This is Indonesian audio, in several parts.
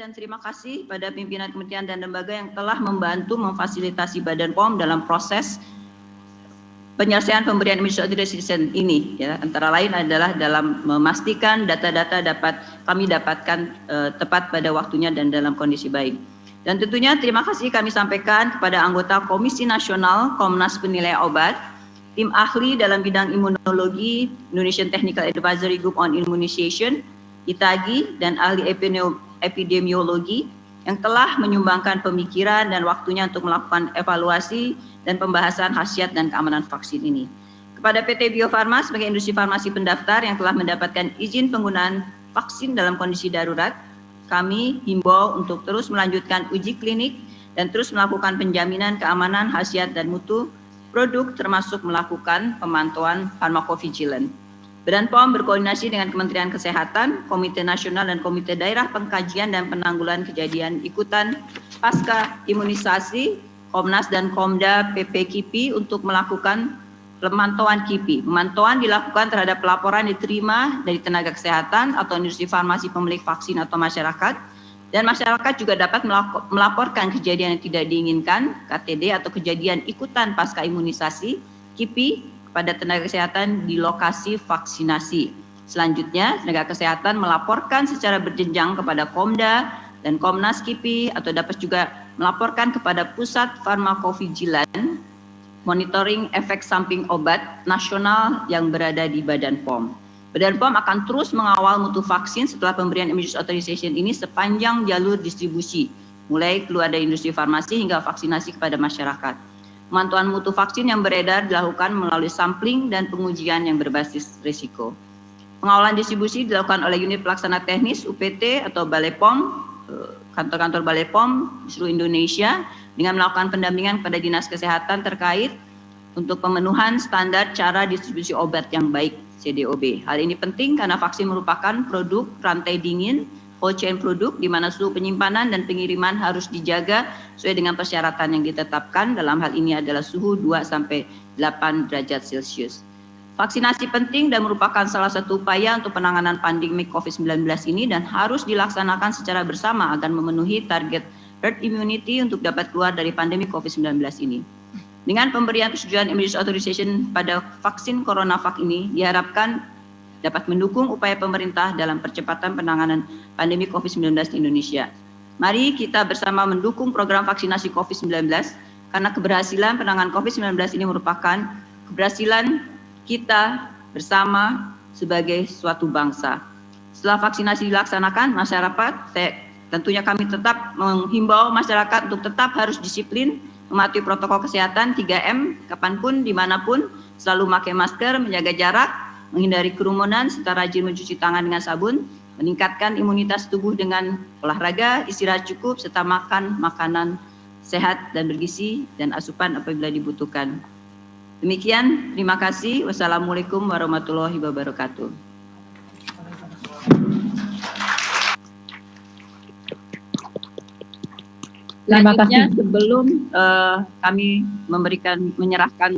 dan terima kasih pada pimpinan kementerian dan lembaga yang telah membantu memfasilitasi Badan POM dalam proses penyelesaian pemberian emergency authorization ini, ya, antara lain adalah dalam memastikan data-data dapat kami dapatkan tepat pada waktunya dan dalam kondisi baik. Dan tentunya terima kasih kami sampaikan kepada anggota Komisi Nasional Komnas Penilai Obat, tim ahli dalam bidang imunologi Indonesian Technical Advisory Group on Immunization, ITAGI, dan ahli epidemiologi yang telah menyumbangkan pemikiran dan waktunya untuk melakukan evaluasi dan pembahasan khasiat dan keamanan vaksin ini. Kepada PT Bio Farma sebagai industri farmasi pendaftar yang telah mendapatkan izin penggunaan vaksin dalam kondisi darurat, kami himbau untuk terus melanjutkan uji klinik dan terus melakukan penjaminan keamanan, khasiat, dan mutu produk termasuk melakukan pemantauan pharmacovigilance. Badan POM berkoordinasi dengan Kementerian Kesehatan, Komite Nasional dan Komite Daerah Pengkajian dan Penanggulangan Kejadian Ikutan Pasca Imunisasi, Komnas dan Komda PP KIPI untuk melakukan pemantauan KIPI. Pemantauan dilakukan terhadap laporan diterima dari tenaga kesehatan atau industri farmasi pemilik vaksin atau masyarakat, dan masyarakat juga dapat melaporkan kejadian yang tidak diinginkan, KTD atau kejadian ikutan pasca imunisasi, KIPI, pada tenaga kesehatan di lokasi vaksinasi. Selanjutnya, tenaga kesehatan melaporkan secara berjenjang kepada Komda dan Komnas KIPI atau dapat juga melaporkan kepada Pusat Pharmacovigilance Monitoring Efek Samping Obat Nasional yang berada di Badan POM. Badan POM akan terus mengawal mutu vaksin setelah pemberian emergency authorization ini sepanjang jalur distribusi, mulai keluar dari industri farmasi hingga vaksinasi kepada masyarakat. Pemantauan mutu vaksin yang beredar dilakukan melalui sampling dan pengujian yang berbasis risiko. Pengawalan distribusi dilakukan oleh unit pelaksana teknis UPT atau Balai POM, kantor-kantor Balai POM di seluruh Indonesia dengan melakukan pendampingan kepada Dinas Kesehatan terkait untuk pemenuhan standar cara distribusi obat yang baik CDOB. Hal ini penting karena vaksin merupakan produk rantai dingin, cold chain produk di mana suhu penyimpanan dan pengiriman harus dijaga sesuai dengan persyaratan yang ditetapkan. Dalam hal ini adalah suhu 2-8 derajat Celcius. Vaksinasi penting dan merupakan salah satu upaya untuk penanganan pandemi COVID-19 ini dan harus dilaksanakan secara bersama agar memenuhi target herd immunity untuk dapat keluar dari pandemi COVID-19 ini. Dengan pemberian persetujuan emergency authorization pada vaksin CoronaVac ini diharapkan dapat mendukung upaya pemerintah dalam percepatan penanganan pandemi COVID-19 di Indonesia. Mari kita bersama mendukung program vaksinasi COVID-19 karena keberhasilan penanganan COVID-19 ini merupakan keberhasilan kita bersama sebagai suatu bangsa. Setelah vaksinasi dilaksanakan, masyarakat, tentunya kami tetap menghimbau masyarakat untuk tetap harus disiplin, mematuhi protokol kesehatan 3M, kapanpun, dimanapun, selalu memakai masker, menjaga jarak, menghindari kerumunan, serta rajin mencuci tangan dengan sabun, meningkatkan imunitas tubuh dengan olahraga, istirahat cukup, serta makan makanan sehat dan bergizi, dan asupan apabila dibutuhkan. Demikian, terima kasih. Wassalamualaikum warahmatullahi wabarakatuh. Selanjutnya, sebelum kami menyerahkan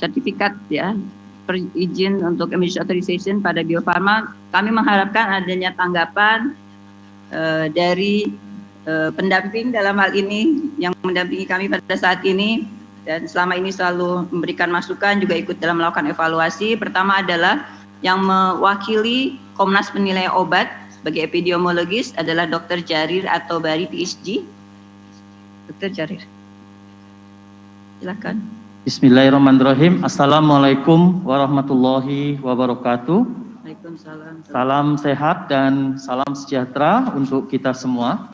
sertifikat ya izin untuk emergency authorization pada Bio Farma, kami mengharapkan adanya tanggapan dari pendamping dalam hal ini yang mendampingi kami pada saat ini dan selama ini selalu memberikan masukan, juga ikut dalam melakukan evaluasi. Pertama adalah yang mewakili Komnas Penilai Obat sebagai epidemiologis adalah Dr. Jarir atau Bari PhD. Dr. Jarir, silakan. Bismillahirrahmanirrahim. Assalamualaikum warahmatullahi wabarakatuh. Waalaikumsalam. Salam sehat dan salam sejahtera untuk kita semua.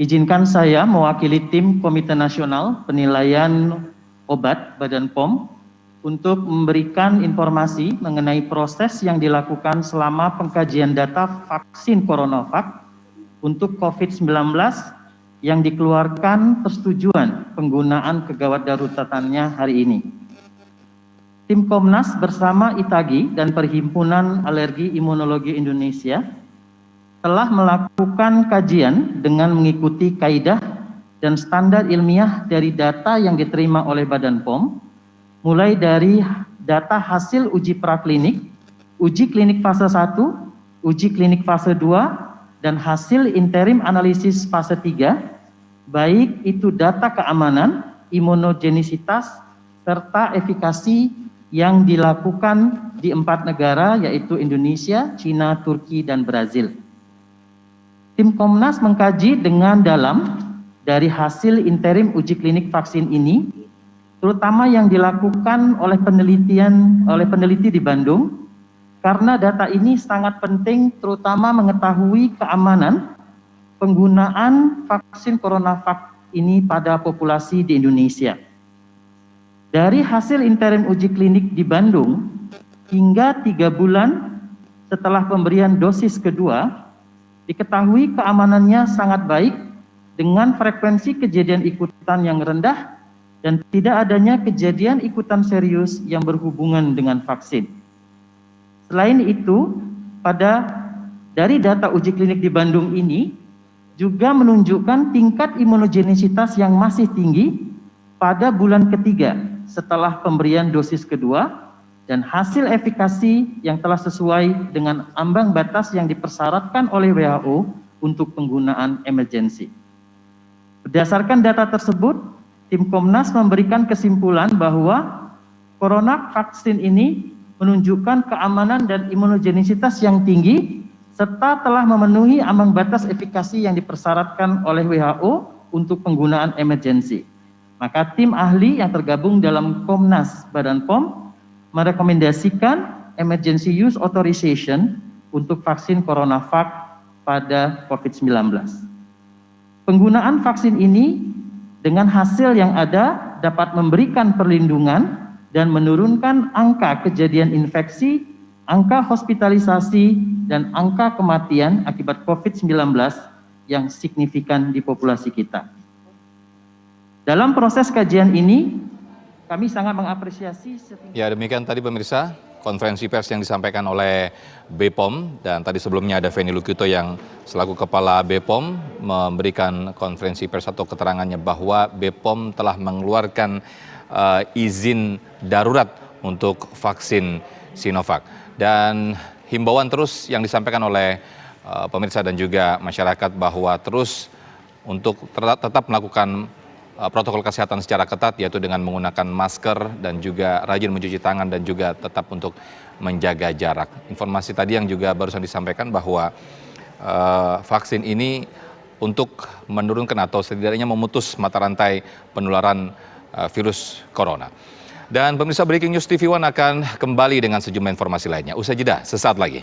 Izinkan saya mewakili tim Komite Nasional Penilaian Obat Badan POM untuk memberikan informasi mengenai proses yang dilakukan selama pengkajian data vaksin CoronaVac untuk COVID-19 yang dikeluarkan persetujuan penggunaan kegawat daruratannya hari ini. Tim Komnas bersama ITAGI dan Perhimpunan Alergi Imunologi Indonesia telah melakukan kajian dengan mengikuti kaidah dan standar ilmiah dari data yang diterima oleh Badan POM, mulai dari data hasil uji praklinik, uji klinik fase 1, uji klinik fase 2, dan hasil interim analisis fase 3, baik itu data keamanan, imunogenisitas, serta efikasi yang dilakukan di 4 negara yaitu Indonesia, China, Turki, dan Brazil. Tim Komnas mengkaji dengan dalam dari hasil interim uji klinik vaksin ini, terutama yang dilakukan oleh peneliti di Bandung, karena data ini sangat penting terutama mengetahui keamanan penggunaan vaksin CoronaVac ini pada populasi di Indonesia. Dari hasil interim uji klinik di Bandung, hingga 3 bulan setelah pemberian dosis kedua, diketahui keamanannya sangat baik dengan frekuensi kejadian ikutan yang rendah dan tidak adanya kejadian ikutan serius yang berhubungan dengan vaksin. Selain itu, dari data uji klinik di Bandung ini juga menunjukkan tingkat imunogenisitas yang masih tinggi pada bulan ketiga setelah pemberian dosis kedua dan hasil efikasi yang telah sesuai dengan ambang batas yang dipersyaratkan oleh WHO untuk penggunaan emergensi. Berdasarkan data tersebut, tim Komnas memberikan kesimpulan bahwa CoronaVac vaksin ini menunjukkan keamanan dan imunogenisitas yang tinggi serta telah memenuhi ambang batas efikasi yang dipersyaratkan oleh WHO untuk penggunaan emergensi. Maka tim ahli yang tergabung dalam Komnas Badan POM merekomendasikan emergency use authorization untuk vaksin CoronaVac pada COVID-19. Penggunaan vaksin ini dengan hasil yang ada dapat memberikan perlindungan dan menurunkan angka kejadian infeksi, angka hospitalisasi, dan angka kematian akibat COVID-19 yang signifikan di populasi kita. Dalam proses kajian ini, kami sangat mengapresiasi. Ya, demikian tadi pemirsa, konferensi pers yang disampaikan oleh BPOM, dan tadi sebelumnya ada Feni Lukito yang selaku Kepala BPOM memberikan konferensi pers atau keterangannya bahwa BPOM telah mengeluarkan izin darurat untuk vaksin Sinovac. Dan himbauan terus yang disampaikan oleh pemirsa dan juga masyarakat bahwa terus untuk tetap melakukan protokol kesehatan secara ketat, yaitu dengan menggunakan masker dan juga rajin mencuci tangan dan juga tetap untuk menjaga jarak. Informasi tadi yang juga barusan disampaikan bahwa vaksin ini untuk menurunkan atau setidaknya memutus mata rantai penularan virus corona. Dan pemirsa, Breaking News TV One akan kembali dengan sejumlah informasi lainnya. Usai jeda sesaat lagi.